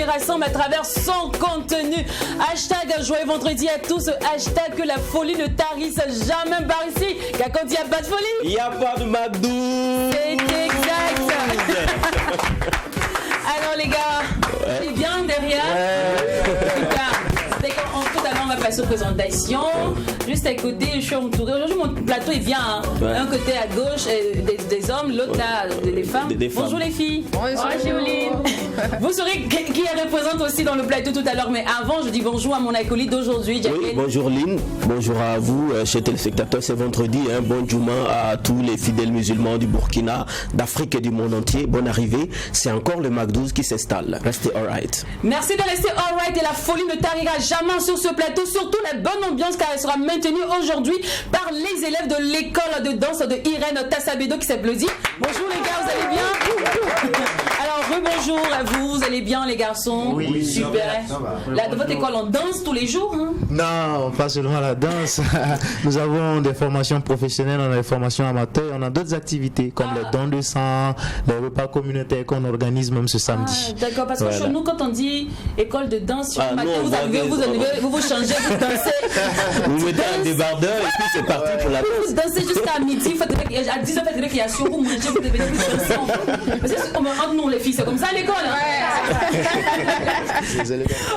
Rassemble à travers son contenu. Hashtag joyeux vendredi à tous. Hashtag que la folie ne tarisse jamais par ici. Car quand il n'y a pas de folie, il n'y a pas de McDo. C'est exact. Alors les gars, c'est bien derrière. Tout à l'heure, on va passer aux présentations. Juste à côté, je suis entourée. Aujourd'hui, mon plateau est bien. Hein. Ouais. Un côté à gauche, des hommes, l'autre là, des femmes. Bonjour les filles. Bonjour Joline. Vous saurez qui représente aussi dans le plateau tout à l'heure. Mais avant, je dis bonjour à mon acolyte d'aujourd'hui, Jacqueline. Oui, bonjour Lynn. Bonjour à vous, chers téléspectateurs. C'est vendredi. Bon Juma à tous les fidèles musulmans du Burkina, d'Afrique et du monde entier. Bonne arrivée. C'est encore le McDo qui s'installe. Restez alright. Merci de rester alright et la folie ne tarira jamais sur ce plateau. Surtout la bonne ambiance car elle sera maintenue aujourd'hui par les élèves de l'école de danse de Irène Tassabedo qui s'applaudit. Bonjour les gars, vous allez bien? Alors rebonjour à vous, vous allez bien les garçons? Oui, super. Là, de votre école on danse tous les jours hein? Non, pas seulement la danse. Nous avons des formations professionnelles, on a des formations amateurs, on a d'autres activités comme les dons de sang, les repas communautaires qu'on organise même ce samedi. D'accord, parce que chez nous quand on dit école de danse, sur le matin vous changez, vous dansez. Vous mettez un débardeur et puis c'est parti pour la danse. Vous dansez jusqu'à midi, à 10h, faites récréation, vous mangez, vous devenez plus chanson. Parce que entre nous les filles, c'est comme ça à l'école.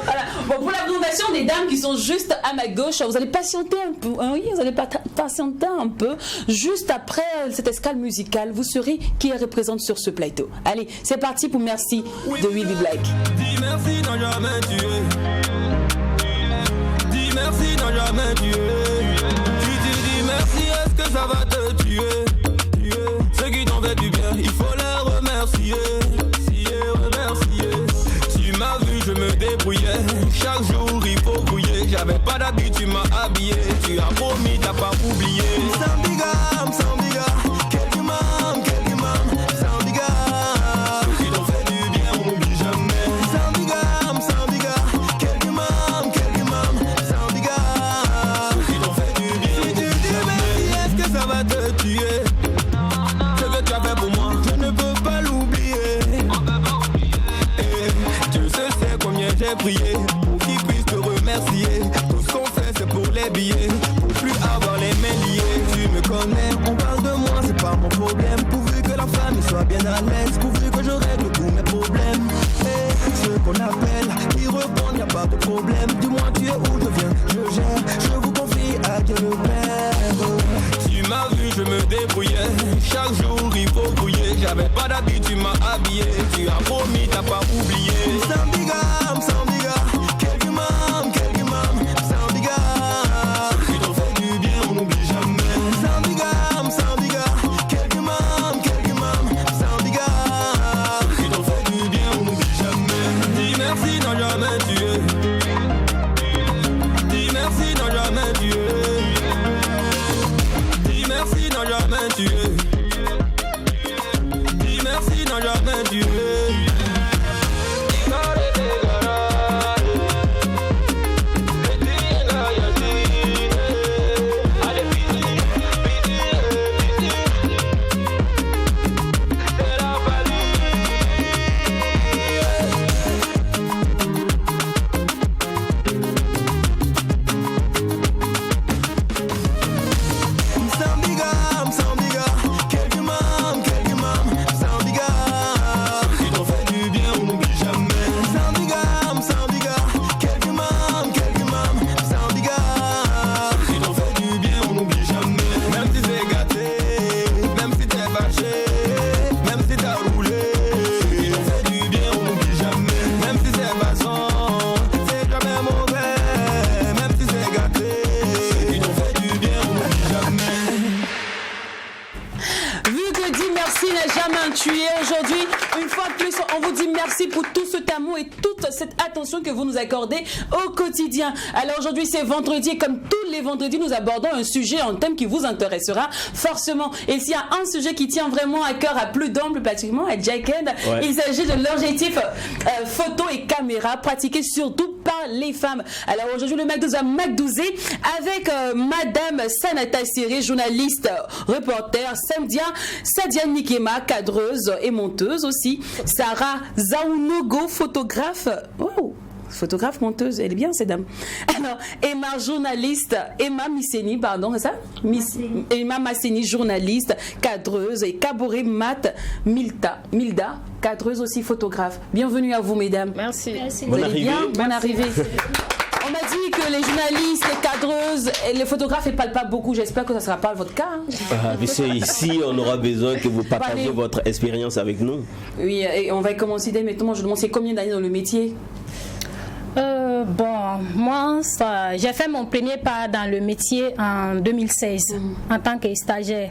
Voilà. Bon, pour la présentation des dames qui sont juste à ma gauche, vous allez patienter un peu. Oui, vous allez patienter un peu. Juste après cette escale musicale, vous saurez qui représente sur ce plateau. Allez, c'est parti pour Merci de Willy Black. Dis merci, n'a jamais tué. Dis merci, n'a jamais tué. Si tu dis merci, est-ce que ça va te tuer? Ceux qui t'ont fait du bien, il faut les remercier. Tu m'as vu, je me débrouillais. Chaque jour, il faut brouiller. J'avais pas d'habitude, tu m'as habillé. Tu as promis, t'as pas oublié. Sambiga, quelques mâmes. Sambiga, ceux qui t'ont fait du bien, on n'oublie jamais. Sambiga, quelques mâmes. Sambiga, ceux qui t'ont fait du bien. Si tu dis merci, est-ce que ça va te tuer? Ce que tu as fait pour moi, je ne peux pas l'oublier. Dieu seul sait combien j'ai prié pour qu'il puisse te remercier. Tout ce qu'on fait c'est pour les billets, pour plus avoir les mains liées. Tu me connais, on parle de moi, c'est pas mon problème. Pourvu que la famille soit bien à l'aise, pourvu que je règle tous mes problèmes. Et ce qu'on appelle, ils répondent, y'a pas de problème. Dis-moi tu es où je viens, je gère, je vous confie à Dieu le Père. Tu m'as vu, je me débrouillais. Chaque jour il faut brouiller. J'avais pas d'habitude, tu m'as habillé. Tu as promis, t'as pas oublié. Sambiga, quelques mâmes. Sambiga, ceux qui t'ont fait du bien, on n'oublie jamais. Sambiga, quelques mâmes. Sambiga, ceux qui t'ont fait du bien, on n'oublie jamais. Dis merci, n'a jamais tué. Dis merci, n'a jamais tué. Dis merci, n'a jamais tué. Dis merci, n'a jamais tué. on vous dit merci pour tout cet amour et toute cette attention que vous nous accordez au quotidien. Alors aujourd'hui, c'est vendredi et comme tous les vendredis, nous abordons un sujet, un thème qui vous intéressera forcément. Et s'il y a un sujet qui tient vraiment à cœur à plus d'hommes, plus particulièrement à Jackend, il s'agit de l'objectif photo et caméra pratiqué surtout par les femmes. Alors aujourd'hui, le Magdouze va Magdouzer avec Madame Sanata Siré, journaliste, reporter, Sadia Nikema, cadreuse et monteuse aussi, Sarah Zaounogo, photographe. Wow. Photographe, monteuse, elle est bien cette dame. Alors, Emma, journaliste, Emma Masseni, c'est ça? Emma Masseni, journaliste, cadreuse, et Kaboré Mat Milda, cadreuse aussi, photographe. Bienvenue à vous, mesdames. Merci. Bonne arrivée. Bonne arrivée. On m'a dit que les journalistes, les cadreuses et les photographes ne parlent pas beaucoup. J'espère que ça ne sera pas votre cas. Mais c'est ici, on aura besoin que vous partagiez votre expérience avec nous. Oui, et on va commencer dès maintenant. Je demande, c'est combien d'années dans le métier? Moi, j'ai fait mon premier pas dans le métier en 2016 en tant que stagiaire.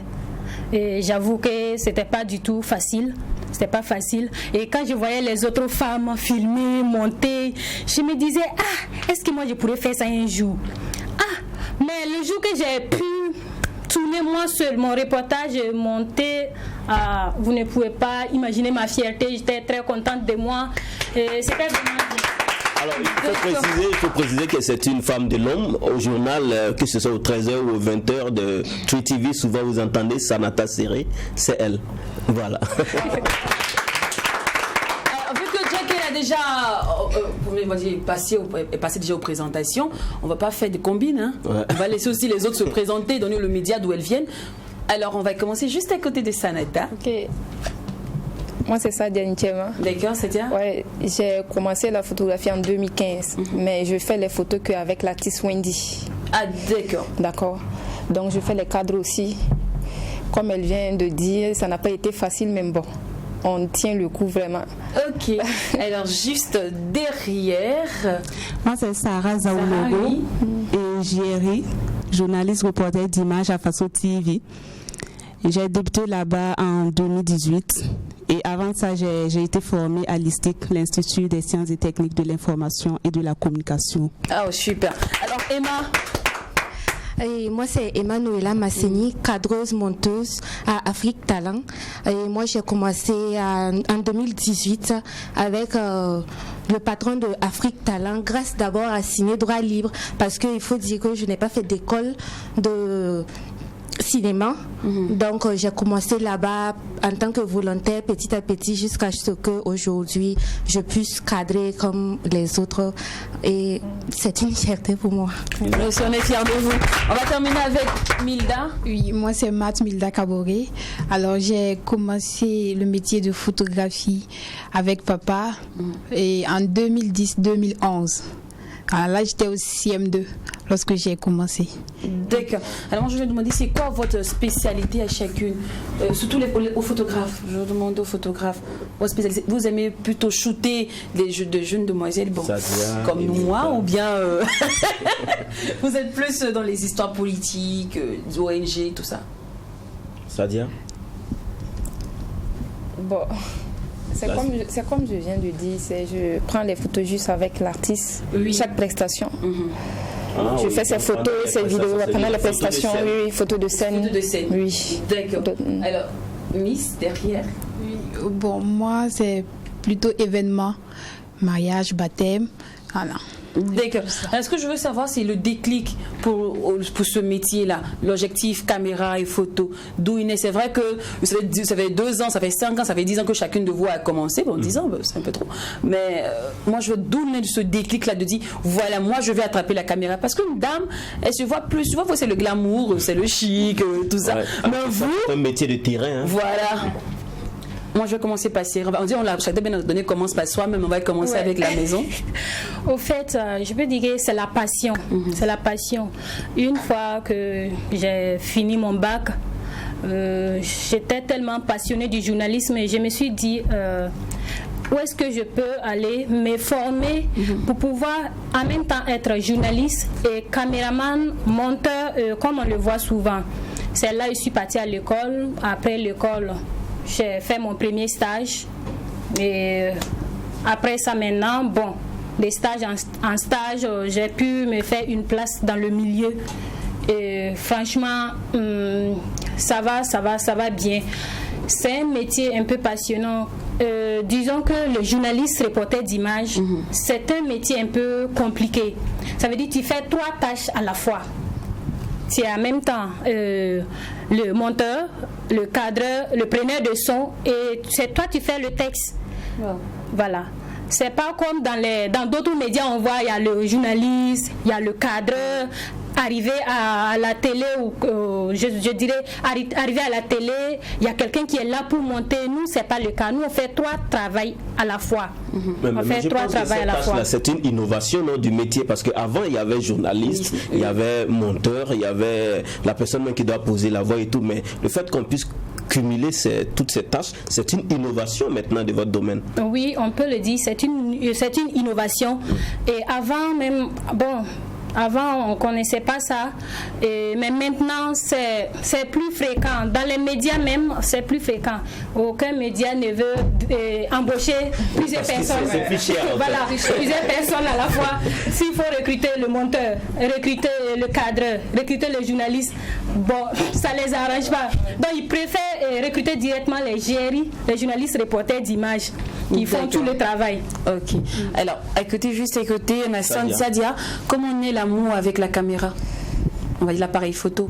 Et j'avoue que c'était pas du tout facile. C'était pas facile. Et quand je voyais les autres femmes filmer, monter, je me disais, est-ce que moi je pourrais faire ça un jour? Mais le jour que j'ai pu tourner moi seul mon reportage et monter, vous ne pouvez pas imaginer ma fierté. J'étais très contente de moi. Et c'était vraiment bien. Alors, il faut préciser que c'est une femme de l'homme. Au journal, que ce soit aux 13h ou aux 20h de Tree TV, souvent vous entendez Sanata Siré, c'est elle. Voilà. Vu que Jack a déjà passé déjà aux présentations, on va pas faire de combines. Hein. Ouais. On va laisser aussi les autres se présenter, donner le média d'où elles viennent. Alors, on va commencer juste à côté de Sanata. Ok. Moi, c'est Sadia Nikema. D'accord, Sadia? Ouais, j'ai commencé la photographie en 2015, mais je fais les photos qu'avec l'artiste Wendy. Ah, d'accord. D'accord. Donc, je fais les cadres aussi. Comme elle vient de dire, ça n'a pas été facile, mais bon, on tient le coup vraiment. Ok. Alors, juste derrière. Moi, c'est Sarah Zaounogo et Jerry, journaliste reporter d'images à Faso TV. J'ai débuté là-bas en 2018 et avant ça, j'ai été formée à l'ISTIC, l'Institut des sciences et techniques de l'information et de la communication. Ah, super. Alors, Emma? Et moi, c'est Emmanuela Masseni, cadreuse monteuse à Afrique Talent. Et moi, j'ai commencé en 2018 avec le patron de Afrique Talent, grâce d'abord à Ciné Droit Libre, parce qu'il faut dire que je n'ai pas fait d'école de cinéma. Donc j'ai commencé là-bas en tant que volontaire petit à petit jusqu'à ce qu'aujourd'hui je puisse cadrer comme les autres et c'est une fierté pour moi. Nous sommes fiers de vous. On va terminer avec Milda. Oui, moi c'est Milda Kaboré. Alors j'ai commencé le métier de photographie avec papa et en 2010-2011. Alors là, j'étais au CM2 lorsque j'ai commencé. D'accord. Alors, moi, je vais demander, c'est quoi votre spécialité à chacune? Surtout aux photographes. Je demande aux photographes. Votre spécialité. Vous aimez plutôt shooter des jeunes demoiselles, bon, comme moi, ou bien vous êtes plus dans les histoires politiques, ONG, tout ça? Sadia? Bon. C'est comme je viens de dire, je prends les photos juste avec l'artiste, chaque prestation. Je fais ces photos, ces vidéos pendant les prestations, photos de scène. Photos de scène. Oui. D'accord. Alors, Miss, derrière? Oui. Bon, moi, c'est plutôt événements, mariage, baptême, voilà. D'accord. Alors, ce que je veux savoir, c'est le déclic pour ce métier-là, l'objectif caméra et photo. D'où il est. C'est vrai que ça fait 2 ans, ça fait 5 ans, ça fait 10 ans que chacune de vous a commencé. Bon, 10 ans, c'est un peu trop. Mais moi, je veux d'où ce déclic-là de dire, voilà, moi, je vais attraper la caméra. Parce qu'une dame, elle se voit plus souvent, c'est le glamour, c'est le chic, tout ça. Ouais. Mais vous... C'est un métier de terrain. Hein. Voilà. Moi, je vais commencer par on dit, chaque bien donné commence par soi, même on va commencer avec la maison. Au fait, je peux dire que c'est la passion. C'est la passion. Une fois que j'ai fini mon bac, j'étais tellement passionnée du journalisme et je me suis dit où est-ce que je peux aller me former pour pouvoir en même temps être journaliste et caméraman, monteur, comme on le voit souvent. C'est là que je suis partie à l'école. Après l'école, j'ai fait mon premier stage Et après ça maintenant, bon, les stages en stage, j'ai pu me faire une place dans le milieu. Et franchement, ça va bien. C'est un métier un peu passionnant. Disons que le journaliste reporter d'image, c'est un métier un peu compliqué. Ça veut dire que tu fais 3 tâches à la fois. Tu es en même temps le monteur, le cadreur, le preneur de son, et c'est toi qui fais le texte. Wow. Voilà. C'est pas comme dans d'autres médias, on voit il y a le journaliste, il y a le cadreur. Arriver à la télé, ou je dirais arriver à la télé, il y a quelqu'un qui est là pour monter. Nous, c'est pas le cas. Nous, on fait 3 travails à la fois. On fait 3 travails à la fois. C'est une innovation, non, du métier, parce qu'avant il y avait journaliste, il y avait monteur, il y avait la personne qui doit poser la voix et tout, mais le fait qu'on puisse cumuler toutes ces tâches, c'est une innovation maintenant de votre domaine. Oui, on peut le dire, c'est une innovation. Et avant même, avant, on ne connaissait pas ça, mais maintenant, c'est plus fréquent. Dans les médias même, c'est plus fréquent. Aucun média ne veut embaucher plusieurs personnes. C'est plus cher, voilà, plusieurs personnes à la fois. S'il faut recruter le monteur, recruter le cadreur, recruter le journaliste, bon, ça ne les arrange pas. Donc, ils préfèrent recruter directement les GRI, les journalistes reporters d'images, qui font tout le travail. Ok. Alors, écoutez, Sadia, comment on est l'amour avec la caméra? On va dire l'appareil photo.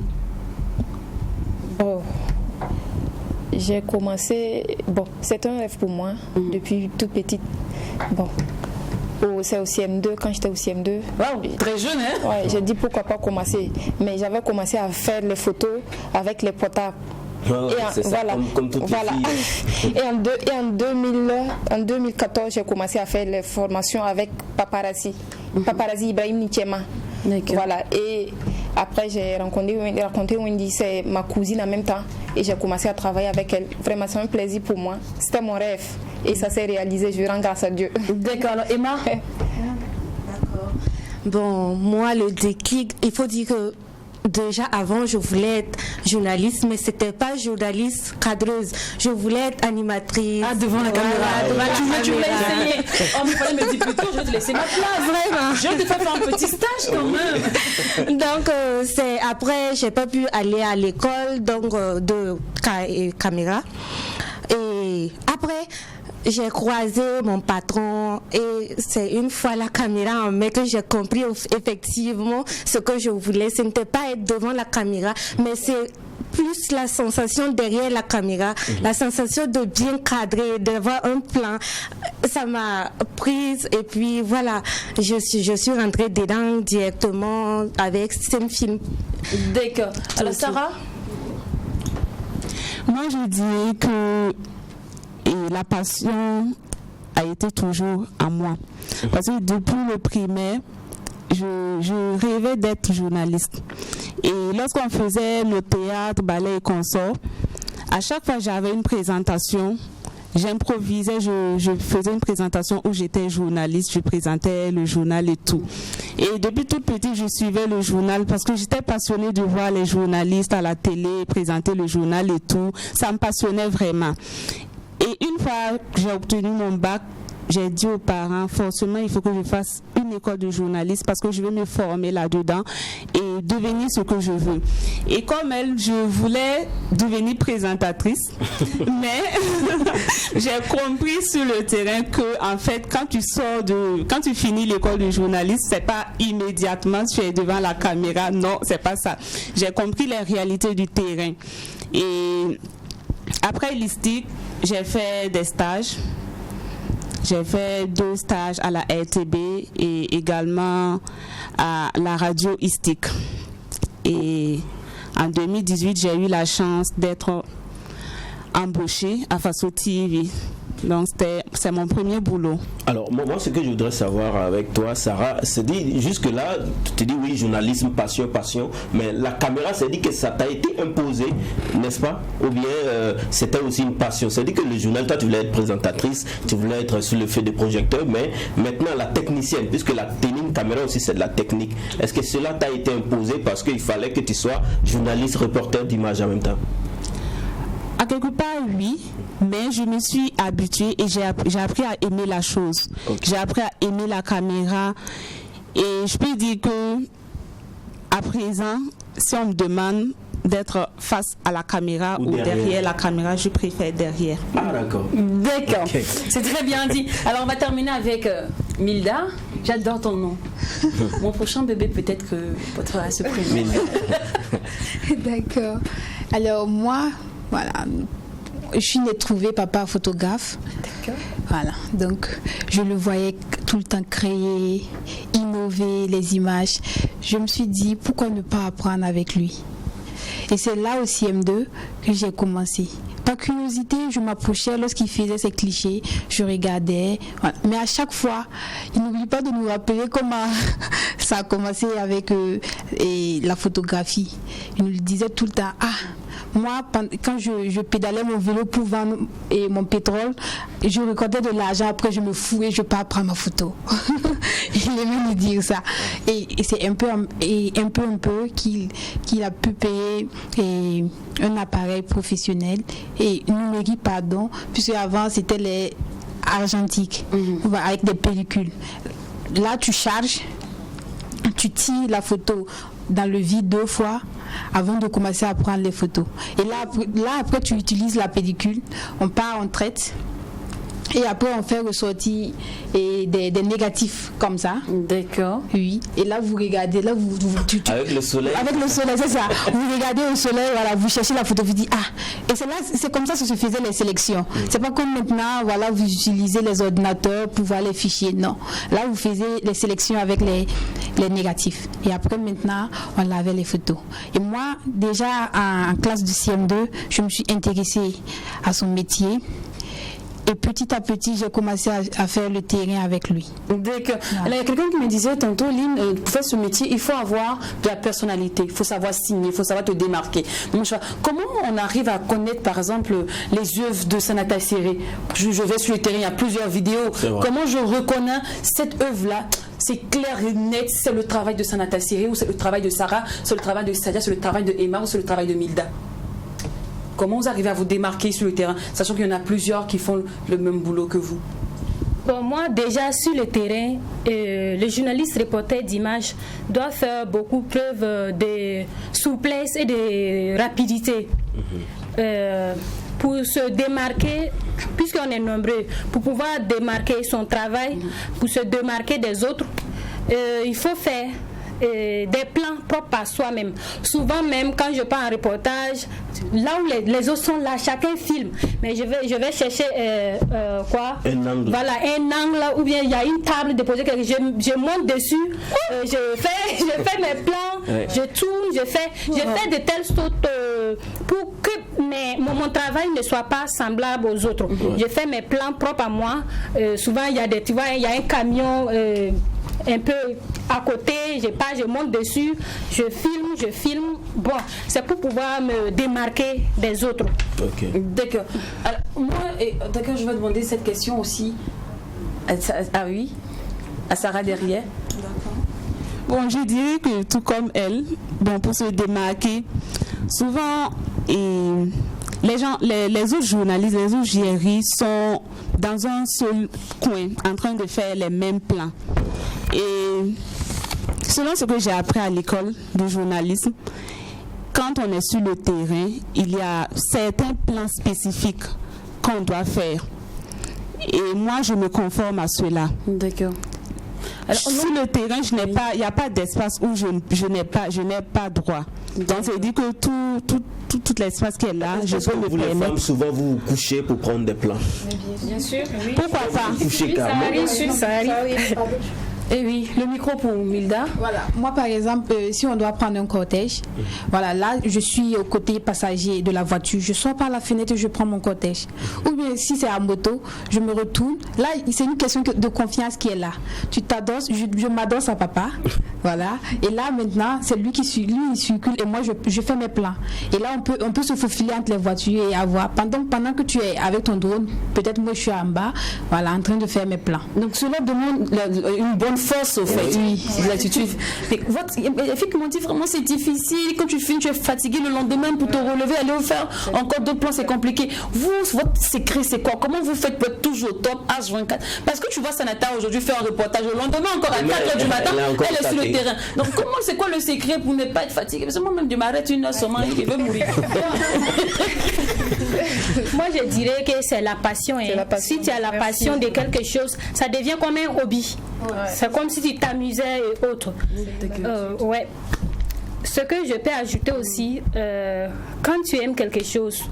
J'ai commencé, c'est un rêve pour moi depuis toute petite. C'est au CM2, quand j'étais au CM2. Wow, très jeune, hein? Ouais, j'ai dit pourquoi pas commencer. Mais j'avais commencé à faire les photos avec les portables. C'est ça, comme toutes les filles. Et en 2014, j'ai commencé à faire les formations avec Paparazzi Ibrahim Nichema. Voilà. Et après, j'ai rencontré Wendy, c'est ma cousine en même temps. Et j'ai commencé à travailler avec elle. Vraiment, c'est un plaisir pour moi. C'était mon rêve. Et ça s'est réalisé. Je rends grâce à Dieu. D'accord. Alors, Emma? Bon, moi, le déclic, il faut dire que déjà avant, je voulais être journaliste, mais c'était pas journaliste cadreuse. Je voulais être animatrice. Ah, devant la caméra. Tu voulais essayer. Oh, mais il fallait me dire plus tôt, je vais te laisser ma place. Vraiment. Je vais te faire un petit stage quand même. Donc, c'est après, j'ai pas pu aller à l'école de caméra. Et après, j'ai croisé mon patron et c'est une fois la caméra en main que j'ai compris effectivement ce que je voulais. Ce n'était pas être devant la caméra, mais c'est plus la sensation derrière la caméra, la sensation de bien cadrer, d'avoir un plan. Ça m'a prise et puis voilà, je suis rentrée dedans directement avec ce film. D'accord. Alors Sarah? Moi je dirais que la passion a été toujours à moi. Parce que depuis le primaire, je rêvais d'être journaliste. Et lorsqu'on faisait le théâtre, ballet et consorts, à chaque fois j'avais une présentation, j'improvisais, je faisais une présentation où j'étais journaliste, je présentais le journal et tout. Et depuis toute petite, je suivais le journal parce que j'étais passionnée de voir les journalistes à la télé présenter le journal et tout. Ça me passionnait vraiment. Et une fois que j'ai obtenu mon bac, j'ai dit aux parents, forcément, il faut que je fasse une école de journaliste parce que je veux me former là-dedans et devenir ce que je veux. Et comme elle, je voulais devenir présentatrice, mais j'ai compris sur le terrain que, en fait, quand tu finis l'école de journaliste, c'est pas immédiatement tu es devant la caméra. Non, c'est pas ça. J'ai compris les réalités du terrain. Et après l'ISTIC, j'ai fait des stages. J'ai fait 2 stages à la RTB et également à la radio ISTIC. Et en 2018, j'ai eu la chance d'être embauchée à Faso TV. Donc c'est mon premier boulot. Alors moi ce que je voudrais savoir avec toi Sarah, c'est dit jusque là tu te dis oui journalisme, passion, mais la caméra c'est dit que ça t'a été imposé, n'est-ce pas? Ou bien c'était aussi une passion? C'est dit que le journal, toi tu voulais être présentatrice, tu voulais être sur le feu de projecteur, mais maintenant la technicienne, puisque la tenue caméra aussi c'est de la technique, est-ce que cela t'a été imposé parce qu'il fallait que tu sois journaliste, reporter d'image en même temps? À quelque part, oui, mais je me suis habituée et j'ai appris à aimer la chose. Okay. J'ai appris à aimer la caméra et je peux dire que à présent, si on me demande d'être face à la caméra ou derrière la caméra, je préfère derrière. Ah d'accord. D'accord, okay. C'est très bien dit. Alors on va terminer avec Milda. J'adore ton nom. Mon prochain bébé peut-être que votre se prénom. D'accord. Alors moi, voilà, je suis née trouvée papa photographe. D'accord. Voilà, donc je le voyais tout le temps créer, innover les images. Je me suis dit pourquoi ne pas apprendre avec lui. Et c'est là au CM2 que j'ai commencé. Par curiosité, je m'approchais lorsqu'il faisait ses clichés, je regardais. Voilà. Mais à chaque fois, il n'oublie pas de nous rappeler comment ça a commencé avec la photographie. Il nous le disait tout le temps. Moi, quand je pédalais mon vélo pour vendre mon pétrole, je recordais de l'argent, après je me fouais, je pars prendre ma photo. Il aimait nous dire ça. Et c'est un peu qu'il a pu payer un appareil professionnel et numérique, pardon, puisque avant c'était les argentiques, avec des pellicules. Là, tu charges, tu tires la photo dans le vide 2 fois avant de commencer à prendre les photos. Et là après tu utilises la pellicule, on part, on traite et après on fait ressortir des négatifs comme ça. D'accord. Oui. Et là vous regardez, là avec le soleil. Avec le soleil, c'est ça. Vous regardez au soleil, voilà, vous cherchez la photo, vous dites et c'est comme ça que se faisaient les sélections. C'est pas comme maintenant, voilà, vous utilisez les ordinateurs pour voir les fichiers. Non. Là vous faisiez les sélections avec les négatifs. Et après maintenant, on lavait les photos. Et moi, déjà en classe de CM2, je me suis intéressée à son métier. Et petit à petit, j'ai commencé à faire le terrain avec lui. D'accord. Il y a quelqu'un qui me disait tantôt, Lynn, pour faire ce métier, il faut avoir de la personnalité, il faut savoir signer, il faut savoir te démarquer. Donc, comment on arrive à connaître, par exemple, les œuvres de Sanata Serré? Je vais sur le terrain, il y a plusieurs vidéos. Comment je reconnais cette œuvre-là? C'est clair et net, c'est le travail de Sanata Serré, ou c'est le travail de Sarah, c'est le travail de Sadia, c'est le travail de Emma, ou c'est le travail de Milda? Comment vous arrivez à vous démarquer sur le terrain, sachant qu'il y en a plusieurs qui font le même boulot que vous? Bon, moi, déjà sur le terrain, le journaliste reporter d'images doit faire beaucoup preuve de souplesse et de rapidité. Pour se démarquer, puisqu'on est nombreux, pour pouvoir démarquer son travail, pour se démarquer des autres, il faut faire des plans propres à soi-même. Souvent même quand je pars en reportage, là où les autres sont là, chacun filme, mais je vais chercher un angle. Voilà, un angle, ou bien il y a une table déposée, je monte dessus, je fais mes plans, je tourne, je fais de telle sorte pour que mon travail ne soit pas semblable aux autres. Je fais mes plans propres à moi. Souvent il y a un camion un peu à côté, je monte dessus, je filme. Bon, c'est pour pouvoir me démarquer des autres. Okay. D'accord. Alors, moi, je vais demander cette question aussi. Oui, à Sarah derrière. D'accord. Bon, je dirais que tout comme elle, bon, pour se démarquer, souvent les autres journalistes, les autres JRI sont dans un seul coin en train de faire les mêmes plans. Et selon ce que j'ai appris à l'école de journalisme, quand on est sur le terrain, il y a certains plans spécifiques qu'on doit faire. Et moi, je me conforme à cela. D'accord. Alors, sur le terrain, il n'y a pas d'espace où je n'ai pas droit. Donc, ça veut dire que tout l'espace qui est là, je peux me permettre. Les femmes, souvent, vous couchez pour prendre des plans. Bien sûr. Oui. Pourquoi pas? Coucher carrément. Ça arrive. Et oui, le micro pour Milda. Voilà, moi par exemple, si on doit prendre un cortège, voilà, là je suis au côté passager de la voiture, je sors par la fenêtre et je prends mon cortège. Ou bien si c'est à moto, je me retourne. Là, c'est une question de confiance qui est là. Tu t'adosses, je m'adosse à papa, voilà. Et là maintenant, c'est lui il circule et moi je fais mes plans. Et là on peut se faufiler entre les voitures et avoir pendant que tu es avec ton drone, peut-être moi je suis en bas, voilà, en train de faire mes plans. Donc cela demande une bonne force au fait. Les attitudes. Les filles qui m'ont dit vraiment c'est difficile. Quand tu finis, tu es fatigué le lendemain pour te relever, aller faire encore d'autres plans, c'est compliqué. Vous, votre secret, c'est quoi? Comment vous faites pour être toujours au top H24? Parce que tu vois Sanata aujourd'hui faire un reportage le lendemain encore à 4h du matin, elle est sur le terrain. Donc c'est quoi le secret pour ne pas être fatiguée? Parce que moi-même, je m'arrête une heure seulement et je veux mourir. Moi, je dirais que c'est la passion. Si tu as la passion de quelque chose, ça devient comme un hobby. C'est comme si tu t'amusais et autres. Ouais. Ce que je peux ajouter aussi, quand tu aimes quelque chose,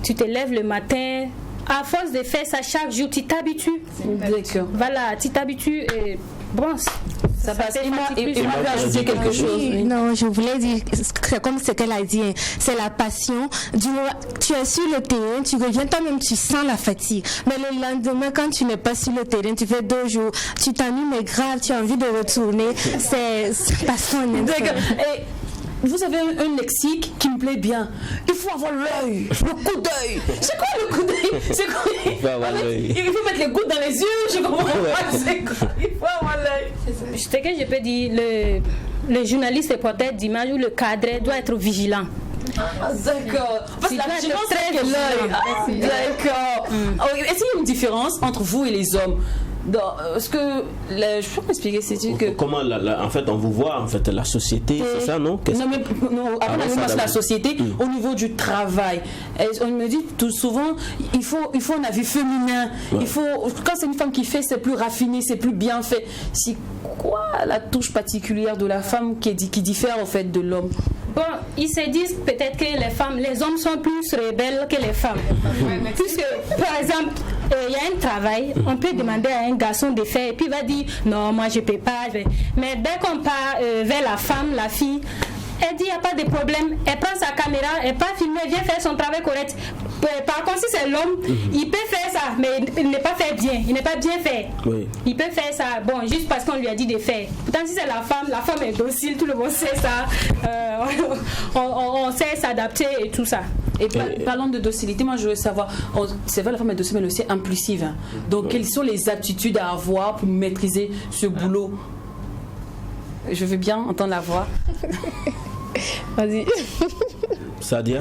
tu te lèves le matin, à force de faire ça chaque jour, tu t'habitues. D'accord. Voilà, tu t'habitues et bon, ça passe. Il m'a ajouté quelque chose. Oui. Non, je voulais dire, c'est comme ce qu'elle a dit, c'est la passion. Tu es sur le terrain, tu reviens toi-même, tu sens la fatigue. Mais le lendemain, quand tu n'es pas sur le terrain, tu fais 2 jours, tu t'ennuies, mais grave, tu as envie de retourner. C'est parce qu'on aime ça. Et vous avez un lexique qui me plaît bien. Il faut avoir l'œil, le coup d'œil. C'est quoi le coup d'œil? C'est quoi? Il faut mettre les gouttes dans les yeux. Je comprends pas. C'est quoi? Il faut avoir l'œil. Ce que je peux dire, le journaliste reporter d'image ou le cadre doit être vigilant. D'accord. Parce que la vigilance, c'est l'œil. D'accord. Est-ce qu'il y a une différence entre vous et les hommes? Est-ce que je peux m'expliquer, c'est que comment en fait on vous voit en fait la société, c'est ça, non? Non, c'est la société au niveau du travail. On me dit tout souvent il faut un avis féminin. Il faut, quand c'est une femme qui fait, c'est plus raffiné, c'est plus bien fait. C'est quoi la touche particulière de la femme qui diffère en fait de l'homme? Bon, ils se disent peut-être que les hommes sont plus rebelles que les femmes. Puisque, par exemple, il y a un travail, on peut demander à un garçon de faire et puis il va dire non, moi je peux pas. Mais dès qu'on part vers la femme, la fille, elle dit il n'y a pas de problème, elle prend sa caméra, elle part filmer, elle vient faire son travail correct. Par contre, si c'est l'homme, il peut faire ça, mais il n'est pas fait bien, il n'est pas bien fait. Oui. Il peut faire ça, bon, juste parce qu'on lui a dit de faire. Pourtant, si c'est la femme est docile, tout le monde sait ça, on sait s'adapter et tout ça. Et parlant de docilité, moi je veux savoir, c'est vrai la femme est docile mais aussi impulsive. Hein. Donc quelles sont les aptitudes à avoir pour maîtriser ce boulot? Je veux bien entendre la voix. Vas-y. Sadia,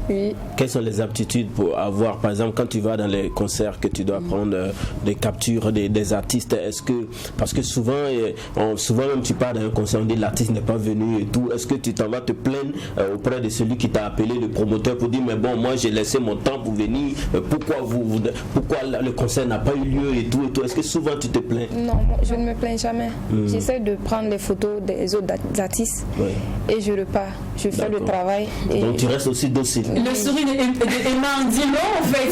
oui. Quelles sont les aptitudes pour avoir, par exemple, quand tu vas dans les concerts, que tu dois prendre des captures des artistes? Est-ce que, parce que souvent même tu pars dans un concert, on dit l'artiste n'est pas venu et tout. Est-ce que tu t'en vas te plaindre auprès de celui qui t'a appelé, le promoteur, pour dire mais bon, moi j'ai laissé mon temps pour venir, pourquoi le concert n'a pas eu lieu et tout? Est-ce que souvent tu te plains? Non, je ne me plains jamais. J'essaie de prendre les photos des autres artistes et je repars. Je fais le travail. Et donc tu restes aussi docile. Le sourire d'Emma dit non en fait.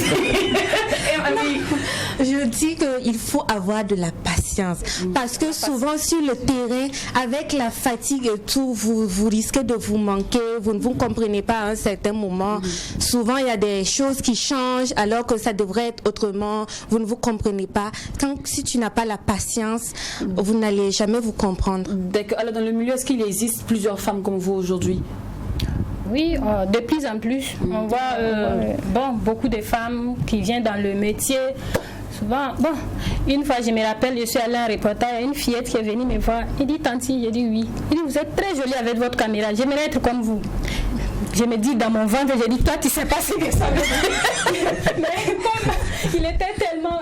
Je dis qu'il faut avoir de la patience parce que souvent sur le terrain, avec la fatigue et tout, vous risquez de vous manquer, vous ne vous comprenez pas à un certain moment. Souvent il y a des choses qui changent alors que ça devrait être autrement, vous ne vous comprenez pas. Si tu n'as pas la patience, vous n'allez jamais vous comprendre. D'accord. Alors dans le milieu, est-ce qu'il existe plusieurs femmes comme vous aujourd'hui? Oui, de plus en plus. On voit beaucoup de femmes qui viennent dans le métier. Souvent, une fois je me rappelle, je suis allée à un reportage, il y a une fillette qui est venue me voir. Il dit Tanti, j'ai dit oui. Il dit vous êtes très jolie avec votre caméra, j'aimerais être comme vous. Je me dis dans mon ventre, j'ai dit toi tu sais pas ce que ça veut dire. Mais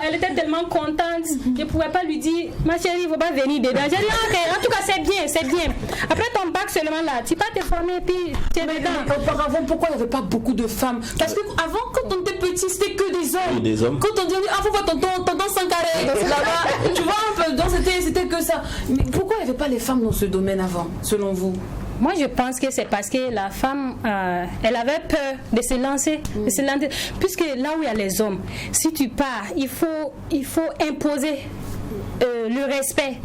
elle était tellement contente, je pouvais pas lui dire ma chérie, il faut pas venir dedans. J'ai dit ok, en tout cas c'est bien. Après ton bac seulement là, tu vas te former et puis tu es dedans. Auparavant, pourquoi il n'y avait pas beaucoup de femmes? Parce qu'avant, quand on était petit, c'était que des hommes. Quand on disait faut voir tonton Sankaré là-bas, tu vois un peu, donc c'était que ça. Mais pourquoi il n'y avait pas les femmes dans ce domaine avant, selon vous? Moi, je pense que c'est parce que la femme, elle avait peur de se lancer, puisque là où il y a les hommes, si tu pars, il faut imposer le respect.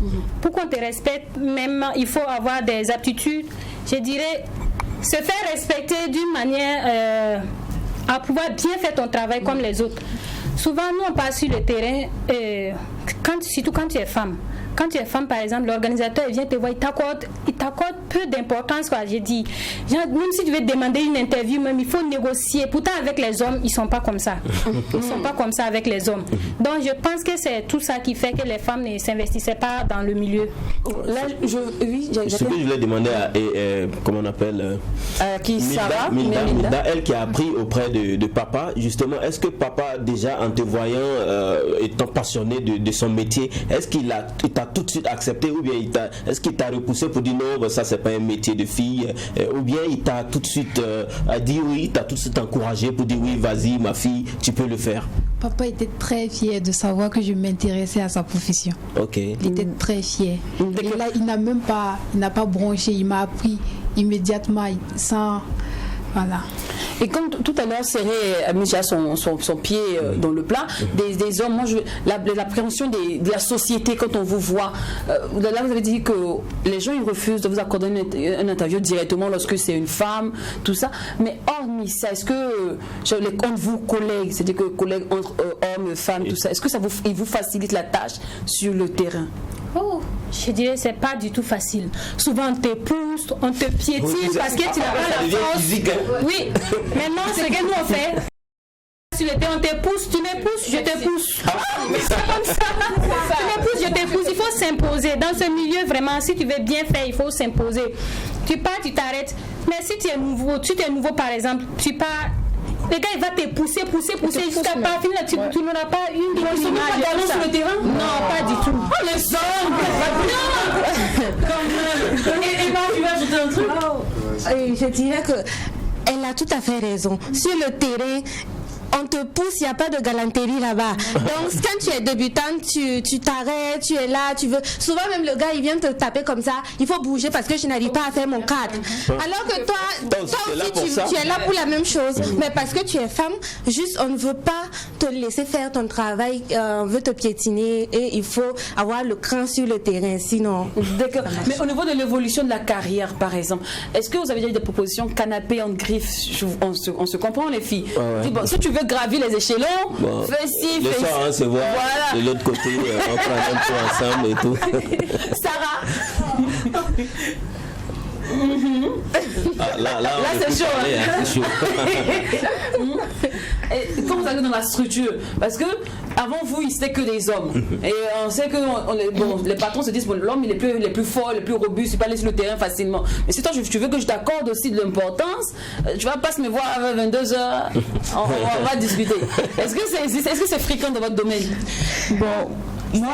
Pour qu'on te respecte, même, il faut avoir des aptitudes. Je dirais, se faire respecter d'une manière à pouvoir bien faire ton travail comme les autres. Souvent, nous, on passe sur le terrain, surtout quand tu es femme. quand tu es femme, par exemple, l'organisateur vient te voir, il t'accorde peu d'importance, quoi. J'ai dit, genre, même si tu veux demander une interview, même il faut négocier. Pourtant, avec les hommes, ils sont pas comme ça. Ils sont pas comme ça avec les hommes. Donc, je pense que c'est tout ça qui fait que les femmes ne s'investissaient pas dans le milieu. Là, ce que je voulais demander à, comment on appelle qui Sarah Milda, elle qui a appris auprès de papa, justement, est-ce que papa, déjà en te voyant, étant passionné de son métier, est-ce qu'il t'a tout de suite accepté, ou bien est-ce qu'il t'a repoussé pour dire non, ça c'est pas un métier de fille, ou bien il t'a tout de suite dit oui, t'a tout de suite encouragé pour dire oui, vas-y ma fille, tu peux le faire? Papa était très fier de savoir que je m'intéressais à sa profession. Ok. Il était très fier. Et là, il n'a pas bronché, il m'a appris immédiatement, sans... Voilà. Et comme tout à l'heure, Serré a mis son pied dans le plat, des hommes, moi, l'appréhension de la société quand on vous voit. Là, vous avez dit que les gens, ils refusent de vous accorder une interview directement lorsque c'est une femme, tout ça. Mais hormis ça, est-ce que, entre vous, collègues, c'est-à-dire que collègues entre hommes, femmes, tout ça, est-ce que il vous facilite la tâche sur le terrain? Oh, je dirais que c'est pas du tout facile. Souvent on te pousse, on te piétine parce que tu n'as pas la force. Oui, maintenant ce que nous on fait, sur le terrain, on te pousse, tu me pousses, je te pousse. C'est comme ça. Tu me pousses, je te pousse. Il faut s'imposer. Dans ce milieu, vraiment, si tu veux bien faire, il faut s'imposer. Tu pars, tu t'arrêtes. Mais si tu es nouveau, par exemple, tu pars. Le gars, il va te pousser jusqu'à pas finir. Tu n'auras pas une bonne image sur le terrain? Non, pas du tout. Oh, les hommes! Quand même! Et Emma, tu vas ajouter un truc? Je dirais que elle a tout à fait raison. Sur le terrain, on te pousse, il n'y a pas de galanterie là-bas. Donc, quand tu es débutante, tu t'arrêtes, tu es là, tu veux. Souvent, même le gars, il vient te taper comme ça. Il faut bouger parce que je n'arrive pas à faire mon cadre. Alors que toi aussi, tu es là pour la même chose. Mais parce que tu es femme, juste, on ne veut pas te laisser faire ton travail, on veut te piétiner et il faut avoir le cran sur le terrain. Sinon. D'accord. Mais au niveau de l'évolution de la carrière, par exemple, est-ce que vous avez déjà eu des propositions canapé en griffe? On se comprend, les filles. Ouais. Bon, si tu veux gravir les échelons, fais ci, fais ça. Le soir, on se voit de l'autre côté, on prend un peu ensemble et tout. Sarah. Là c'est chaud. Et quand vous allez dans la structure, parce que avant vous, il c'était que des hommes. Et on sait que les patrons se disent bon, l'homme il est plus fort, le plus robuste, il peut aller sur le terrain facilement. Mais si toi tu veux que je t'accorde aussi de l'importance, tu vas pas me voir à 22h. On va discuter. Est-ce que c'est fréquent dans votre domaine? Bon. Moi,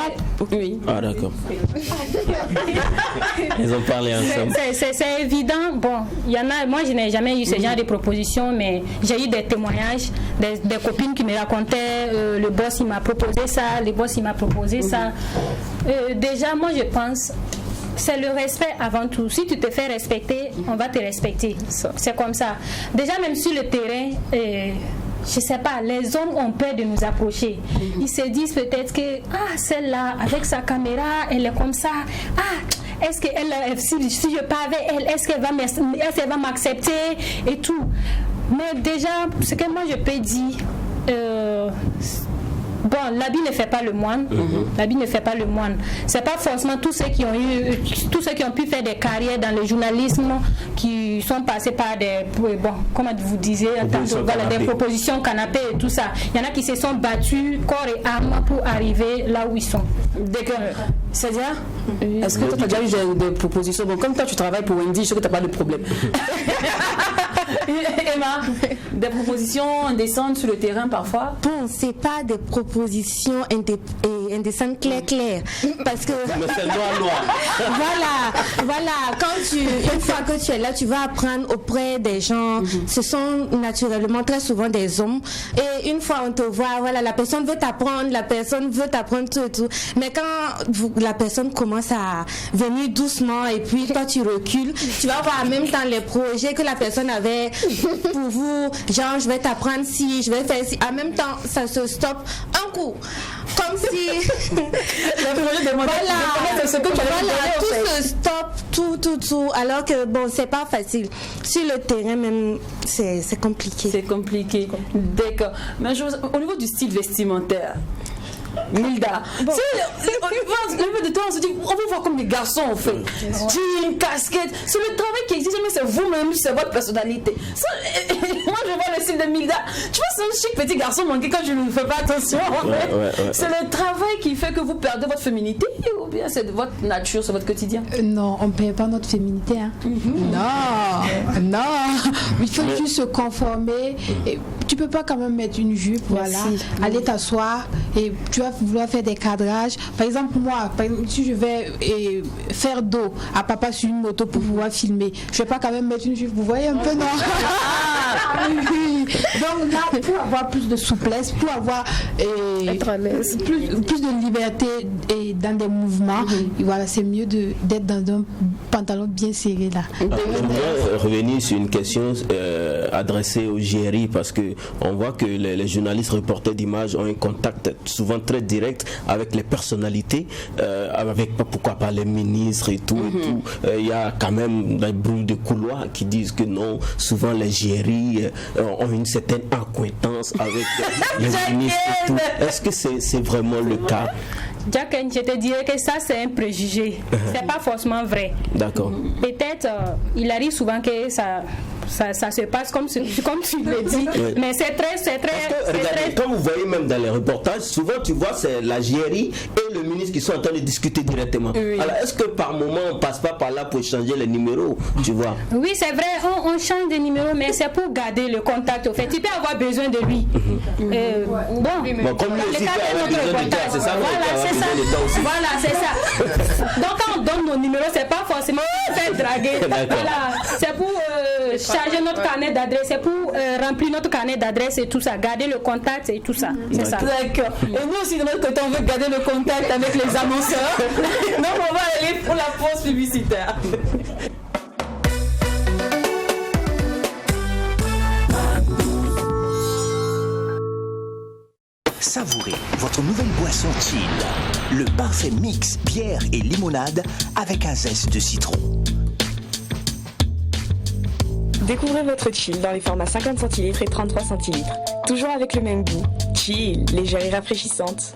oui. Ah d'accord. Ils ont parlé ensemble. C'est évident. Bon, il y en a. Moi, je n'ai jamais eu ce genre de propositions, mais j'ai eu des témoignages, des copines qui me racontaient le boss il m'a proposé ça, le boss il m'a proposé ça. Déjà, moi, je pense. C'est le respect avant tout. Si tu te fais respecter, on va te respecter. C'est comme ça. Déjà, même sur le terrain, je sais pas, les hommes ont peur de nous approcher. Ils se disent peut-être que celle-là, avec sa caméra, elle est comme ça. Est-ce qu'elle, si je parle avec elle, est-ce qu'elle va m'accepter et tout. Mais déjà, ce que moi je peux dire, bon, l'habit ne fait pas le moine. L'habit ne fait pas le moine. C'est pas forcément tous ceux qui ont pu faire des carrières dans le journalisme, qui sont passés par des, bon, comment vous disiez, des propositions canapé et tout ça. Il y en a qui se sont battus corps et âme pour arriver là où ils sont. D'accord. C'est-à-dire, est-ce que toi tu as déjà eu des propositions? Bon, comme toi tu travailles pour Wendy, je sais que tu n'as pas de problème. Emma, des propositions indécentes sur le terrain parfois? Bon, c'est pas des propositions indécentes claires, parce que mais c'est noir. voilà, une fois que tu es là, tu vas apprendre auprès des gens. Ce sont naturellement très souvent des hommes, et une fois on te voit, voilà, la personne veut t'apprendre tout. Mais quand la personne commence à venir doucement et puis toi tu recules, tu vas voir en même temps les projets que la personne avait pour vous, genre je vais t'apprendre ci, je vais faire ci, en même temps ça se stoppe un coup, comme si tout se stoppe, tout, alors que bon, c'est pas facile sur le terrain, même c'est compliqué. D'accord. Mais au niveau du style vestimentaire, Milda. Le de temps, on se dit, on vous voit comme des garçons en fait. Jean, casquette, c'est le travail qui existe, mais c'est vous-même, c'est votre personnalité. Ça, moi je vois le style de Milda, tu vois, c'est un chic petit garçon manqué quand je ne fais pas attention. En fait. C'est le travail qui fait que vous perdez votre féminité ou bien c'est de votre nature, c'est votre quotidien? Non, on ne perd pas notre féminité. Hein. Non, il faut juste se conformer. Et tu peux pas quand même mettre une jupe, aller t'asseoir et tu vas vouloir faire des cadrages. Par exemple, moi, si je vais faire dos à papa sur une moto pour pouvoir filmer, je vais pas quand même mettre une jupe, vous voyez un peu, non? Donc là, pour avoir plus de souplesse, pour avoir plus de liberté et dans des mouvements, et voilà, c'est mieux d'être dans un pantalon bien serré là. Je voudrais revenir sur une question adressée au GRI parce que on voit que les journalistes reporters d'images ont un contact souvent très direct avec les personnalités, avec pourquoi pas les ministres et tout. Il y a quand même des bruits de couloir qui disent que non, souvent les GRI ont une certaine acquaintance avec les ministres et tout. Est-ce que c'est vraiment le cas? Jack, je te dirais que ça c'est un préjugé. C'est pas forcément vrai. D'accord. Peut-être il arrive souvent que ça se passe comme tu le dis, mais c'est très. Regardez, comme vous voyez même dans les reportages, souvent tu vois c'est la GRI et le ministre qui sont en train de discuter directement. Alors est-ce que par moment on passe pas par là pour échanger les numéros, tu vois? Oui, c'est vrai, on change de numéro, mais c'est pour garder le contact. Au fait, tu peux avoir besoin de lui. Comme lui aussi peut avoir besoin de toi, c'est ça. Voilà, c'est ça. Donc quand on donne nos numéros, c'est pas forcément pour faire draguer. Voilà, c'est pour charger notre carnet d'adresse, c'est pour remplir notre carnet d'adresse et tout ça, garder le contact et tout ça. C'est ça. D'accord. Et nous aussi de notre côté, on veut garder le contact avec les annonceurs. Donc on va aller pour la pause publicitaire. Savourez votre nouvelle boisson chill, le parfait mix bière et limonade avec un zeste de citron. Découvrez votre chill dans les formats 50 centilitres et 33 centilitres. Toujours avec le même goût. Chill, légère et rafraîchissante.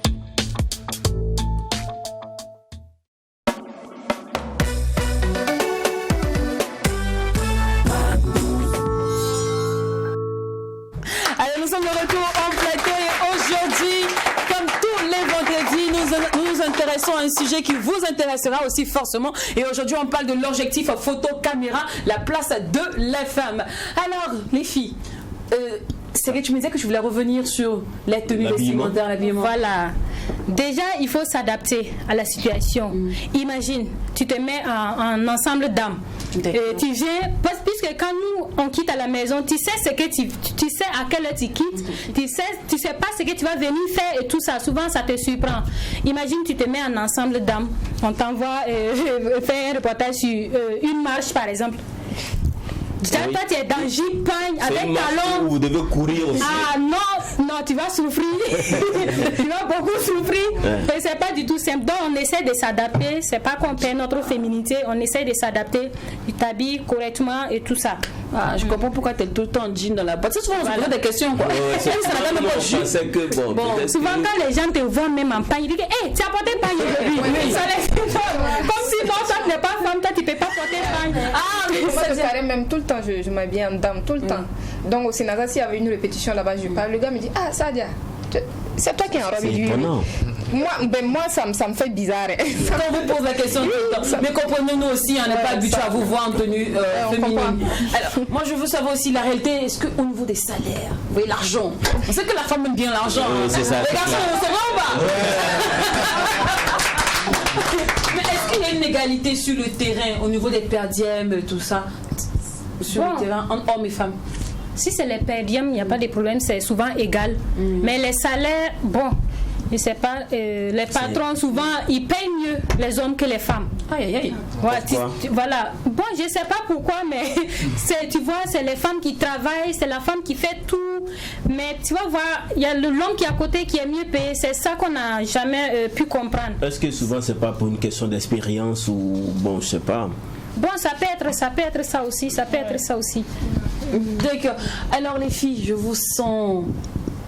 Alors nous sommes de retour en plateau et aujourd'hui, comme tous les vendredis, nous nous intéressons à un sujet qui vous intéressera aussi forcément. Et aujourd'hui, on parle de l'objectif photo caméra, la place de la femme. Alors, les filles, c'est que tu me disais que tu voulais revenir sur les tenues vestimentaires, l'habillement. Voilà. Déjà, il faut s'adapter à la situation. Imagine, tu te mets en ensemble dames. Tu viens, puisque quand nous on quitte à la maison, tu sais ce que tu sais à quelle heure tu quittes, tu sais pas ce que tu vas venir faire et tout ça. Souvent, ça te surprend. Imagine, tu te mets en ensemble dames. On t'envoie faire un reportage sur une marche, par exemple. Toi, tu es dans J-Pagne avec talons. Vous devez courir aussi. Ah non, tu vas souffrir. Tu vas beaucoup souffrir. Et c'est pas du tout simple. Donc, on essaie de s'adapter. C'est pas qu'on perd notre féminité. On essaie de s'adapter. Tu t'habilles correctement et tout ça. Ah, je comprends pourquoi tu es tout le temps en jean dans la boîte. C'est souvent on se pose des questions. Quoi. Souvent, quand les gens te voient même en pagne, ils disent hey, tu as porté pagne aujourd'hui. Ça les fait comme si non, toi, tu n'es pas femme, toi, tu ne peux pas porter pagne. Ah, mais moi, je carré même tout le temps. Je m'habille en dame tout le temps. Donc au Sénégal, s'il y avait une répétition là-bas, je parle. Le gars me dit ah Sadia, c'est toi qui es en robe. Moi, ça me fait bizarre. Quand on vous pose la question tout le temps. Mais comprenez-nous aussi, on n'est pas habitué à vous voir en tenue féminine. Alors, moi je veux savoir aussi la réalité. Est-ce qu'au niveau des salaires, vous voyez l'argent, on sait que la femme aime bien l'argent. C'est ça. Les garçons, c'est vrai ou pas? Mais est-ce qu'il y a une égalité sur le terrain au niveau des perdièmes, tout ça, sur le terrain, entre hommes et femmes? Si c'est les perdièmes, il n'y a pas de problème, c'est souvent égal. Mais les salaires, bon, je sais pas, les patrons souvent, ils payent mieux les hommes que les femmes. Aïe. Voilà. Bon, je sais pas pourquoi, mais tu vois, c'est les femmes qui travaillent, c'est la femme qui fait tout. Mais tu vas voir, il y a l'homme qui est à côté qui est mieux payé. C'est ça qu'on n'a jamais pu comprendre. Est-ce que souvent c'est pas pour une question d'expérience ou bon, je sais pas. Bon, ça peut être ça aussi, ça peut être ça aussi. D'accord. Alors les filles, je vous sens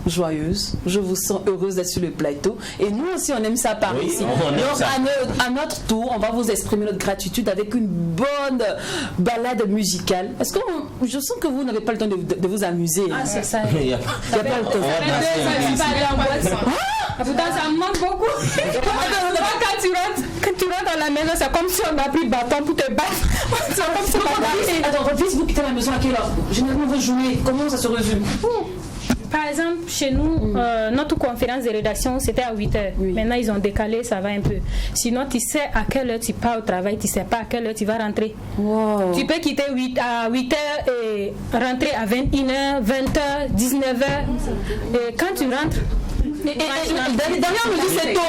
joyeuse, je vous sens heureuse d'être sur le plateau. Et nous aussi, on aime ça par ici. Donc, à notre tour, on va vous exprimer notre gratitude avec une bonne balade musicale. Parce que je sens que vous n'avez pas le temps de vous amuser. Ah, c'est ça. Il n'y a pas le temps. Pourtant, ça me manque beaucoup. Quand tu rentres dans la maison, c'est comme si on a pris le bâton pour te battre. C'est comme si on a Attends, votre fils, vous quittez la maison à quelle heure? Généralement, votre journée, comment ça se résume? Par exemple, chez nous, notre conférence de rédaction, c'était à 8h. Oui. Maintenant, ils ont décalé, ça va un peu. Sinon, tu sais à quelle heure tu pars au travail, tu ne sais pas à quelle heure tu vas rentrer. Wow. Tu peux quitter à 8h et rentrer à 21h, 20h, 19h. Et quand tu rentres, derrière nous dit c'est tôt.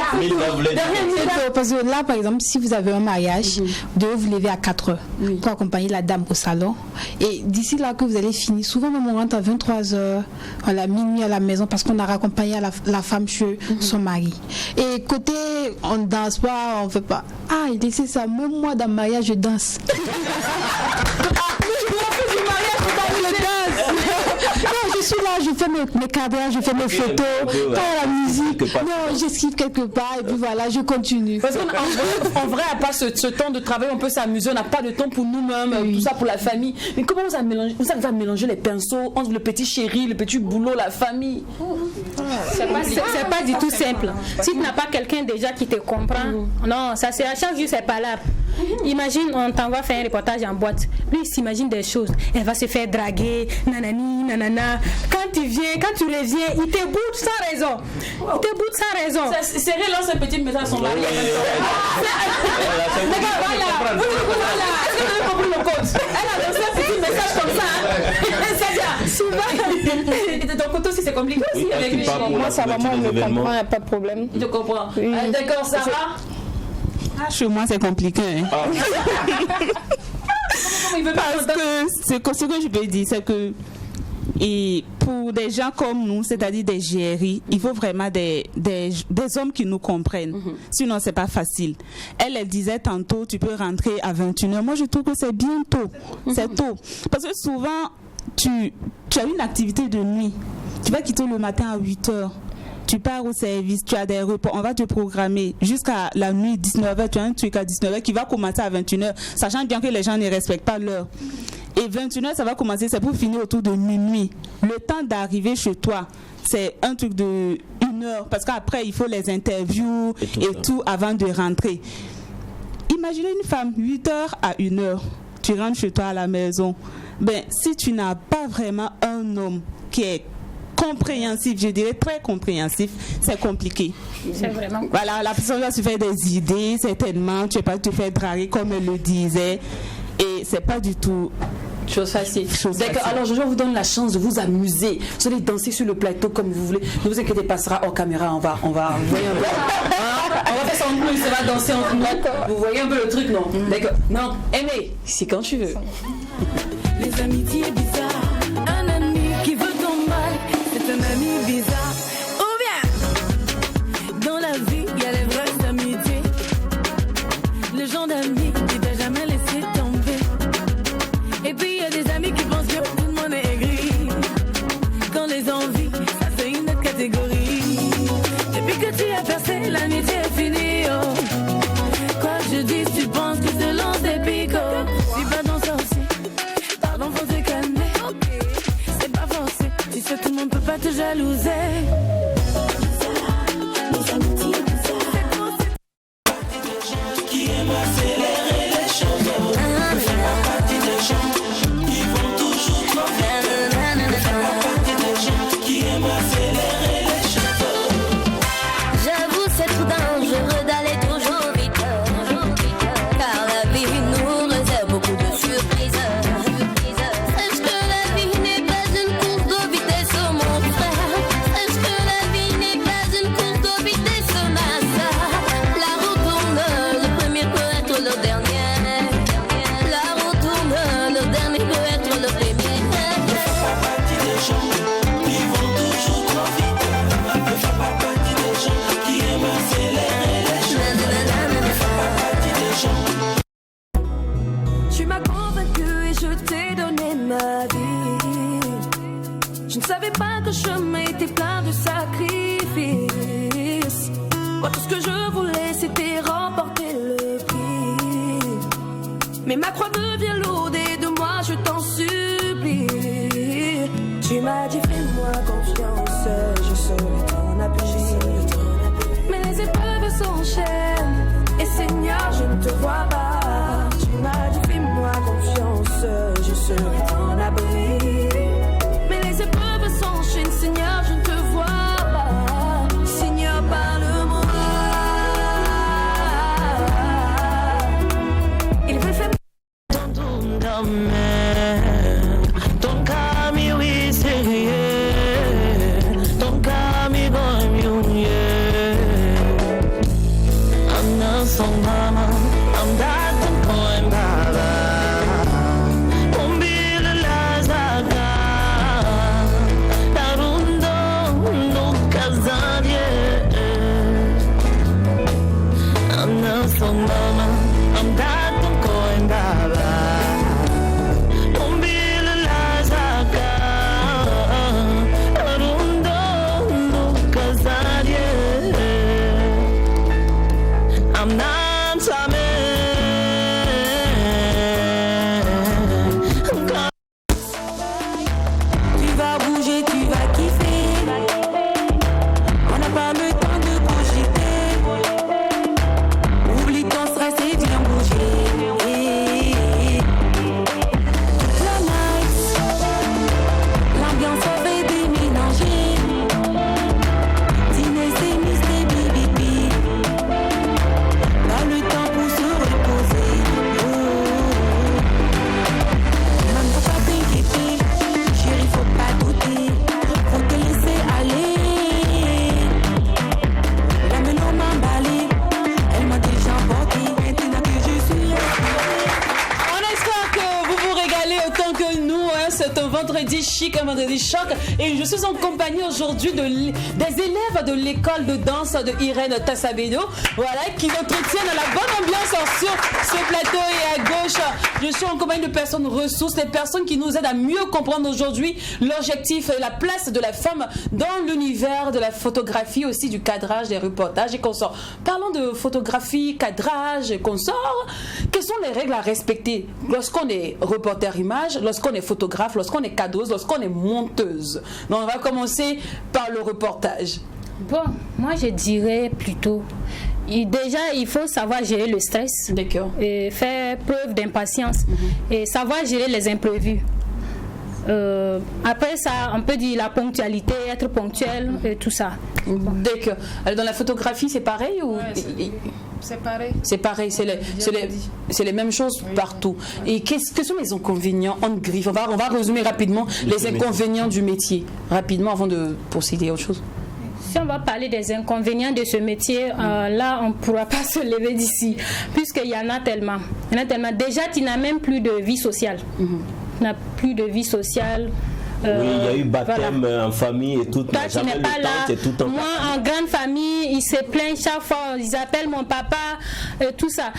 Parce que là, par exemple, si vous avez un mariage, vous devez vous lever à 4h pour accompagner la dame au salon. Et d'ici là que vous allez finir, souvent même on rentre à 23h, voilà, minuit à la maison parce qu'on a raccompagné la femme chez son mari. Et côté, on ne danse pas, on ne fait pas. Ah, c'est ça, même moi dans le mariage, je danse. Non, je suis là, je fais mes cadrages, je fais mes photos, quand la musique, non, j'esquive quelque part et puis voilà, je continue. Parce qu'en vrai, à part ce temps de travail, on peut s'amuser, on n'a pas de temps pour nous-mêmes, tout ça pour la famille. Mais comment vous allez mélanger les pinceaux entre le petit chéri, le petit boulot, la famille? C'est pas du tout simple. Si tu n'as pas quelqu'un déjà qui te comprend, non, ça c'est à chaque jour, c'est pas là. Imagine, on t'envoie faire un reportage en boîte. Lui, il s'imagine des choses. Elle va se faire draguer, nanani, nanana. Quand tu reviens, il te boude sans raison. Serré lance un petit message à son mari. Voilà. Est-ce que vous avez compris le code? Elle a lancé un petit message comme ça. C'est bien. De ton côté aussi, c'est compliqué aussi avec lui. Moi, ça va, moi, on me comprend, il n'y a pas de problème. Je comprends. D'accord, Sarah? Chez moi, c'est compliqué. Parce que ce que je peux dire, c'est que et pour des gens comme nous, c'est-à-dire des GRI, il faut vraiment des hommes qui nous comprennent. Sinon, c'est pas facile. Elle disait tantôt, tu peux rentrer à 21h. Moi, je trouve que c'est bien tôt. C'est tôt. Parce que souvent, tu as une activité de nuit. Tu vas quitter le matin à 8h. Tu pars au service, tu as des repas, on va te programmer jusqu'à la nuit, 19h, tu as un truc à 19h qui va commencer à 21h, sachant bien que les gens ne respectent pas l'heure. Et 21h, ça va commencer, c'est pour finir autour de minuit. Le temps d'arriver chez toi, c'est un truc de 1 heure, parce qu'après, il faut les interviews et tout avant de rentrer. Imaginez une femme, 8h à 1h, tu rentres chez toi à la maison. Ben, si tu n'as pas vraiment un homme qui est compréhensif, je dirais très compréhensif, c'est compliqué. C'est vraiment. Voilà, la personne va se faire des idées, certainement, tu ne vas pas te faire draguer comme elle le disait, et c'est pas du tout chose facile. D'accord, alors je vous donne la chance de vous amuser. Vous allez danser sur le plateau comme vous voulez. Ne vous inquiétez pas, ça sera hors caméra, on va on va faire ça en plus, ça va danser en plus. Vous voyez un peu le truc, non? D'accord. Non, Aimé, c'est quand tu veux. Les amitiés bizarres, un ami qui veut ton mal, c'est un ami bizarre. Ou bien, dans la vie, il y a les vraies amitiés. Le genre d'amis qui t'a jamais laissé tomber. Et puis il y a des amis qui pensent que tout le monde est aigri. Quand les envies, ça c'est une autre catégorie. Depuis que tu as percé, l'amitié est finie. Oh. Quoi que je dise, tu penses que je te lance des picots. Si pas dans ça aussi, pardon, faut te calmer. Mais ma croix devient lourde et de moi je t'en supplie. Tu m'as dit fais-moi confiance, je serai ton appui. Mais les épreuves s'enchaînent et Seigneur je ne te vois pas. Tu m'as dit fais-moi confiance, je serai ton abri. Mais les épreuves s'enchaînent, Seigneur je ne te vois pas. Seigneur parle-moi. Il veut faire don't call me with don't call me going yeah. I'm not so mama, I'm that going baba. Umbila lazaga, darundo no kazadie. I'm not so mama, I'm that going baba. I'm not tu vas bouger, tu vas kiffer. On n'a pas le temps de cogiter. Oublie ton stress et viens bouger. Toute la night, l'ambiance avait déménagé. Dîner, c'est Mister Bibi. Pas le temps pour se reposer. Maman, faut pas t'inquiéter. Chérie, faut pas douter. Faut te laisser aller. La mélodie m'a emballé. Elle m'a déjà emporté. Maintenant que je suis On espère que vous vous régalez autant que nous. C'est un vendredi chic, un vendredi choc. Et je suis en compagnie aujourd'hui des élèves de l'école de danse de Irène Tassabedo. Voilà, qui entretiennent la bonne ambiance sur ce plateau. Et à gauche, je suis en compagnie de personnes ressources, des personnes qui nous aident à mieux comprendre aujourd'hui l'objectif et la place de la femme dans l'univers de la photographie, aussi du cadrage, des reportages et consorts. Parlons de photographie, cadrage et consorts. Quelles sont les règles à respecter lorsqu'on est reporter image, lorsqu'on est photographe, lorsqu'on est cadreuse, lorsqu'on est monteuse? Donc on va commencer par le reportage. Bon, moi je dirais plutôt, déjà il faut savoir gérer le stress. D'accord. Et faire preuve d'impatience et savoir gérer les imprévus. Après ça, on peut dire la ponctualité, être ponctuel et tout ça. D'accord. Alors dans la photographie, c'est pareil ou... C'est pareil. C'est pareil, c'est les mêmes choses partout. Et quels sont les inconvénients en griffe? On va résumer rapidement les inconvénients du métier, rapidement avant de procéder à autre chose. Si on va parler des inconvénients de ce métier, là, on ne pourra pas se lever d'ici, puisqu'il y en a tellement. Déjà, tu n'as même plus de vie sociale. Tu n'as plus de vie sociale. Oui, il y a eu baptême en famille et tout. Toi, tu n'es pas là. Moi, en grande famille, ils se plaignent chaque fois. Ils appellent mon papa, tout ça.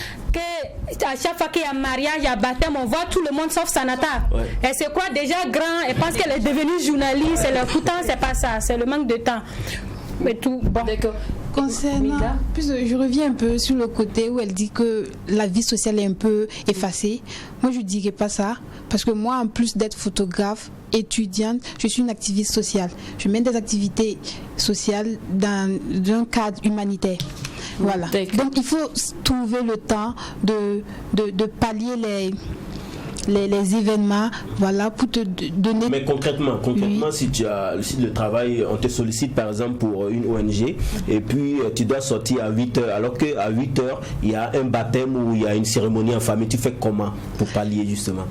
À chaque fois qu'il y a mariage, il y a baptême, on voit tout le monde sauf Sanata. Ouais. Et c'est quoi déjà grand? Et parce qu'elle est devenue journaliste, et le pourtant, c'est pas ça. C'est le manque de temps. Mais tout, bon. D'accord. Concernant, je reviens un peu sur le côté où elle dit que la vie sociale est un peu effacée. Moi, je ne dirais pas ça. Parce que moi, en plus d'être photographe, étudiante, je suis une activiste sociale. Je mène des activités sociales dans un cadre humanitaire. Voilà. Donc, il faut trouver le temps de pallier les événements, voilà, pour te donner... Mais concrètement, oui. Si le travail, on te sollicite par exemple pour une ONG et puis tu dois sortir à 8h, alors qu'à 8h, il y a un baptême ou il y a une cérémonie en famille, tu fais comment pour pallier justement?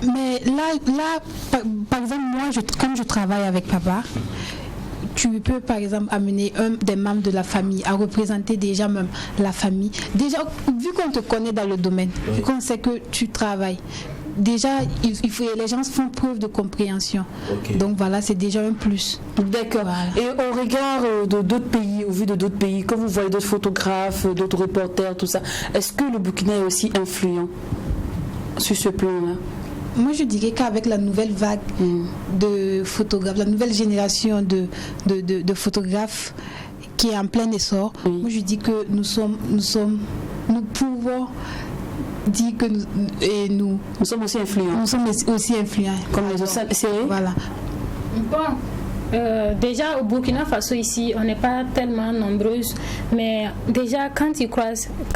Mais là par exemple, moi, comme je travaille avec papa, tu peux par exemple amener un des membres de la famille à représenter déjà même la famille. Déjà, vu qu'on te connaît dans le domaine, vu qu'on sait que tu travailles, déjà les gens font preuve de compréhension. Okay. Donc voilà, c'est déjà un plus. D'accord. Voilà. Et au regard de d'autres pays, au vu de d'autres pays, quand vous voyez d'autres photographes, d'autres reporters, tout ça, est-ce que le Burkina est aussi influent sur ce plan-là? Moi, je dirais qu'avec la nouvelle vague de photographes, la nouvelle génération de photographes qui est en plein essor, moi, je dis que nous pouvons dit que nous sommes aussi influents. Nous sommes aussi influents. Comme les autres séries. Voilà. Bon. Déjà au Burkina Faso ici, on n'est pas tellement nombreuses, mais déjà quand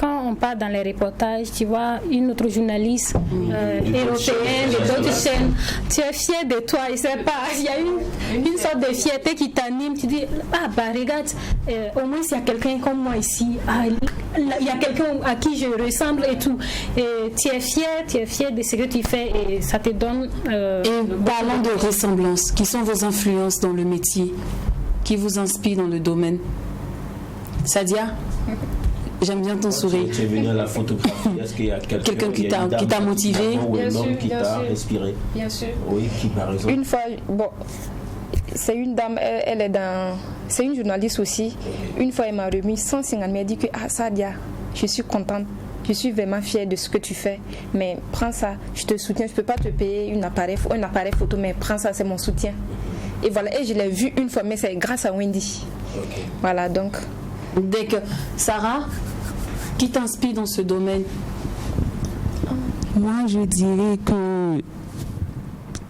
on part dans les reportages, tu vois une autre journaliste européenne, d'autres chaînes, tu es fier de toi, je sais pas, il y a une sorte de fierté qui t'anime, tu dis regarde, au moins il y a quelqu'un comme moi ici, il y a quelqu'un à qui je ressemble et tout, et tu es fier de ce que tu fais et ça te donne. Et parlant de ressemblance, qui sont vos influences dans le métier, qui vous inspire dans le domaine? Sadia, j'aime bien ton sourire. Tu es venu à la photographie, est-ce qu'il y a quelqu'un qui t'a motivé ou un homme qui t'a inspiré? Bien sûr. Oui, qui par exemple? Une fois, c'est une dame, c'est une journaliste aussi. Une fois, elle m'a remis 150, elle m'a dit que Sadia, je suis contente. Je suis vraiment fière de ce que tu fais, mais prends ça, je te soutiens. Je ne peux pas te payer un appareil photo, mais prends ça, c'est mon soutien. Et voilà, et je l'ai vu une fois, mais c'est grâce à Wendy. Okay. Voilà, donc. Dès que Sarah, qui t'inspire dans ce domaine? Moi, je dirais que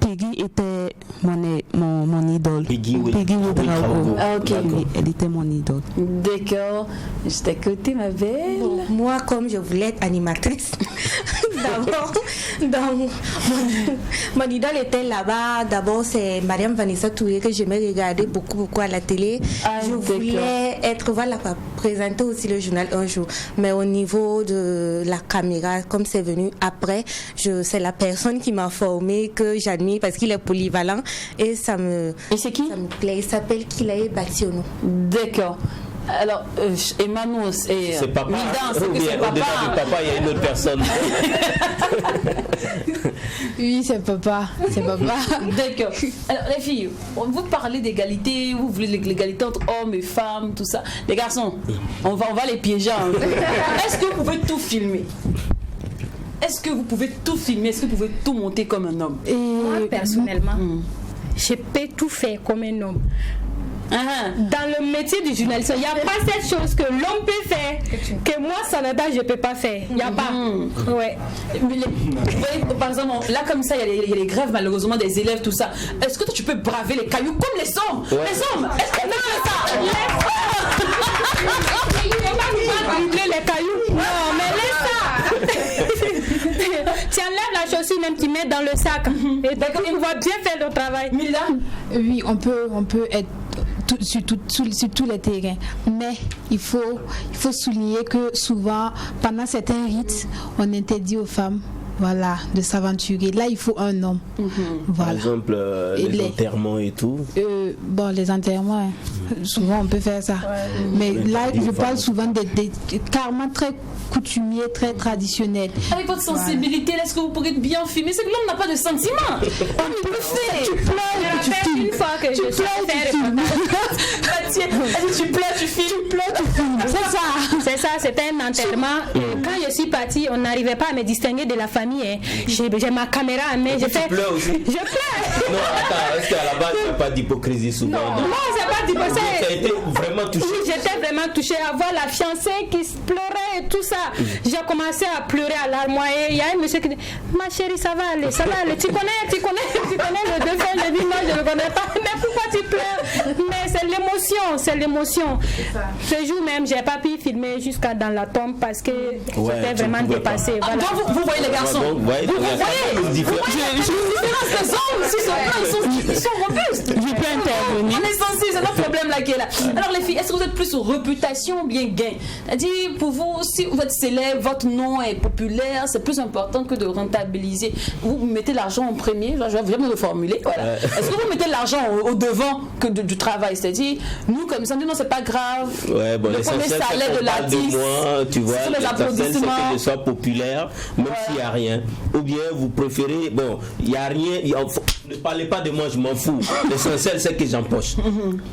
Peggy était mon idole. Peggy Ouedraogo. Ah, ok. Elle était mon idole. D'accord. Je t'écoute, ma belle. Bon, moi, comme je voulais être animatrice, d'abord, mon idole était là-bas. D'abord, c'est Mariam Vanessa Touré que j'aimais regarder beaucoup à la télé. Je voulais présenter aussi le journal un jour. Mais au niveau de la caméra, comme c'est venu après, c'est la personne qui m'a formée que j'admire parce qu'il est polyvalent et ça me plaît. Il s'appelle Kilae Bationo. D'accord. Alors, Emmanuel et c'est papa. Mildan, c'est que c'est papa. Au-delà du papa, il y a une autre personne. Oui, c'est papa. C'est papa. D'accord. Alors, les filles, vous parlez d'égalité, vous voulez l'égalité entre hommes et femmes, tout ça. Les garçons, on va les piéger un peu. Est-ce que vous pouvez tout filmer? Est-ce que vous pouvez tout filmer? Est-ce que vous pouvez tout monter comme un homme? Moi, personnellement, je peux tout faire comme un homme. Dans le métier du journaliste, il n'y a pas cette chose que l'homme peut faire que moi, Sanada, je ne peux pas faire. Il n'y a pas. Ouais. Par exemple, là comme ça, il y a les grèves malheureusement des élèves, tout ça. Est-ce que toi, tu peux braver les cailloux comme les hommes? Les hommes, est-ce que tu peux ça? Les cailloux. Non, mais laisse ça. Tu enlèves la chaussure même, tu mets dans le sac. Et d'accord, il va bien faire le travail. Mila? Oui, on peut être sur tous les terrains, mais il faut souligner que souvent pendant certains rites on interdit aux femmes de s'aventurer. Là il faut un homme. Par exemple les enterrements et tout. Les enterrements, souvent on peut faire ça, mais là je parle souvent des carrément très coutumiers, très traditionnels. Avec votre sensibilité, est-ce que vous pourrez bien filmer? C'est que l'homme n'a pas de sentiments. On peut faire. Tu pleures, tu filmes. Une fois que je suis tu pleures, tu filmes. C'est ça, c'était un enterrement. Quand je suis partie, on n'arrivait pas à me distinguer de la famille. J'ai ma caméra à main. Tu pleures aussi? Je pleure. Non, attends, est-ce qu'à la base, il n'y a pas d'hypocrisie souvent? Non, c'est pas d'hypocrisie. Tu as été vraiment touchée? Oui, j'étais vraiment touchée à voir la fiancée qui pleurait et tout ça. J'ai commencé à pleurer à l'armoire et il y a un monsieur qui dit ma chérie, ça va aller. Tu connais le défunt? Je dis non, je ne le connais pas. Mais pourquoi tu pleures? Mais c'est l'émotion. Ce jour même, j'ai pas pu filmer jusqu'à dans la tombe parce que j'étais vraiment dépassée. Voilà. Donc vous voyez les garçons, vous voyez une différence des hommes. Ils sont robustes. Je peux intervenir. On est sensible, c'est notre problème là qui est là. Alors les filles, est-ce que vous êtes plus sur réputation ou bien gain? C'est-à-dire pour vous, si vous êtes célèbre, votre nom est populaire, c'est plus important que de rentabiliser. Vous mettez l'argent en premier, je vais vraiment le formuler. Voilà. Est-ce que vous mettez l'argent au devant que du travail? C'est-à-dire, nous comme ça, non, c'est pas grave. Ouais, bon, le premier salaire de l'artiste, tu vois, les applaudissements, c'est que je sois populaire, même s'il n'y a rien. Ou bien vous préférez, il n'y a rien, ne parlez pas de moi, je m'en fous. L'essentiel, c'est que j'empoche.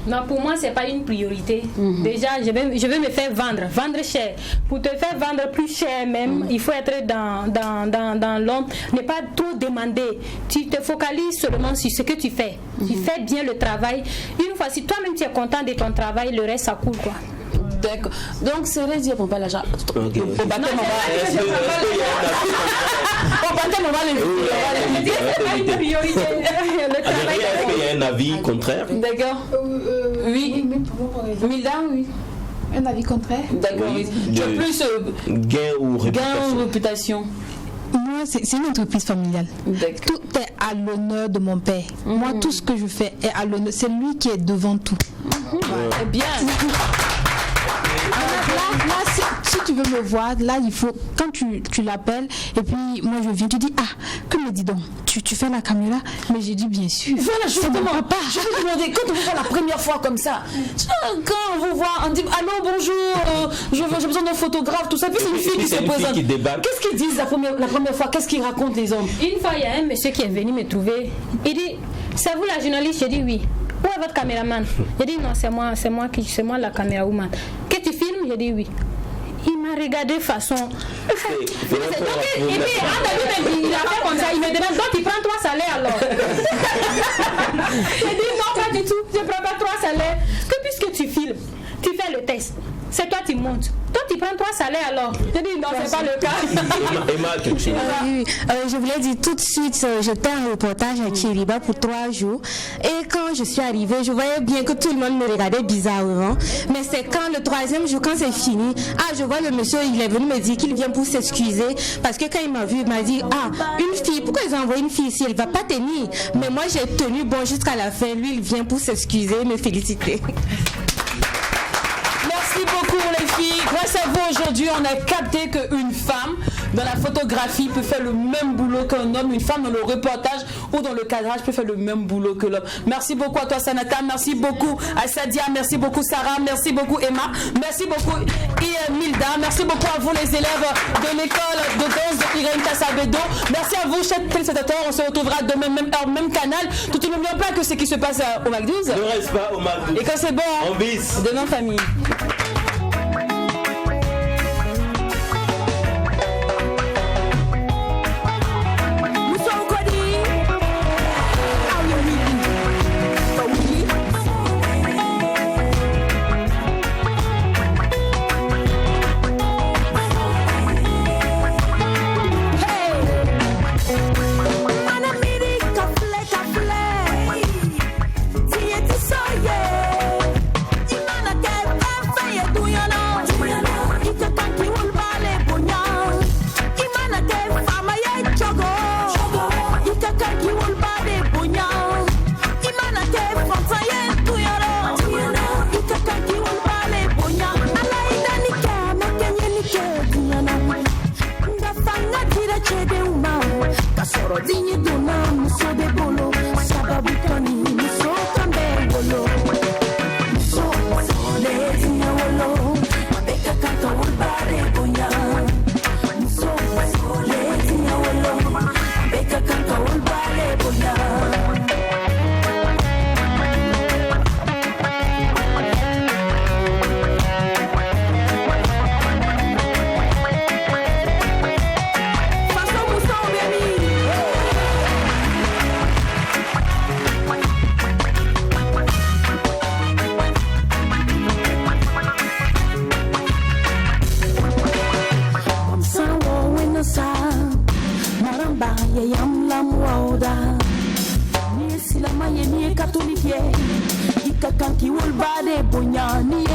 Non, pour moi, c'est pas une priorité. Déjà, je vais me faire vendre cher. Pour te faire vendre plus cher même, il faut être dans l'ombre, ne pas trop demander. Tu te focalises seulement sur ce que tu fais. Tu fais bien le travail. Une fois, si toi-même tu es content de ton travail, le reste, ça coule quoi. D'accord. Donc, c'est vrai dire pour pas l'argent. Ok. Au baptême, on va les C'est pas une priorité. Le travail. Est-ce qu'il y a un avis contraire? D'accord. Oui. Milda, oui. Un avis contraire? D'accord, oui. Tu as plus gain ou réputation? Moi, c'est une entreprise familiale. Tout est à l'honneur de mon père. Moi, tout ce que je fais est à l'honneur. C'est lui qui est devant tout. Eh bien. Là, si tu veux me voir, là, il faut, quand tu l'appelles, et puis moi je viens, tu dis, que me dis donc, tu fais la caméra? Mais j'ai dit, bien sûr. Voilà, justement, je vais te demander, quand on vous voit la première fois comme ça, quand on vous voit, on dit, allô, bonjour, j'ai besoin d'un photographe, tout ça, puis c'est une fille qui se présente. Qu'est-ce qu'ils disent la première fois? Qu'est-ce qu'ils racontent les hommes? Une fois, il y a un monsieur qui est venu me trouver, il dit, c'est vous la journaliste? J'ai dit oui. Où est votre caméraman? J'ai dit non, c'est moi la camérawoman. Que tu filmes? J'ai dit oui. Il m'a regardé façon. Et puis, il a fait comme ça, il me demande, donc tu prends 3 salaires alors? J'ai dit non, pas du tout, je ne prends pas 3 salaires. Que puisque tu filmes, tu fais le test, c'est toi qui montes. Toi, tu prends 3 salaires alors? J'ai dit non, c'est pas le cas. Emma, quelque chose. Je voulais dire tout de suite, j'étais en reportage à Kiriba pour 3 jours. Et quand je suis arrivée, je voyais bien que tout le monde me regardait bizarrement. Mais c'est quand le 3e jour, quand c'est fini, je vois le monsieur, il est venu me dire qu'il vient pour s'excuser. Parce que quand il m'a vu, il m'a dit, une fille, pourquoi ils ont envoyé une fille ici? Elle va pas tenir. Mais moi, j'ai tenu bon jusqu'à la fin. Lui, il vient pour s'excuser, me féliciter. Merci beaucoup les filles. Grâce à vous aujourd'hui, on a capté qu'une femme dans la photographie peut faire le même boulot qu'un homme. Une femme dans le reportage ou dans le cadrage peut faire le même boulot que l'homme. Merci beaucoup à toi Sanata, merci beaucoup à Sadia, merci beaucoup Sarah, merci beaucoup Emma, merci beaucoup Milda, merci beaucoup à vous les élèves de l'école de danse de Irène Tassabedo. Merci à vous chers téléspectateurs, on se retrouvera demain même heure, même canal. Tout ne n'oublions pas que ce qui se passe au McDo's ne reste pas au McDo's. Et quand c'est bon, on bis. Demain famille. Catholique, il y a quelqu'un qui roule bas des bognani.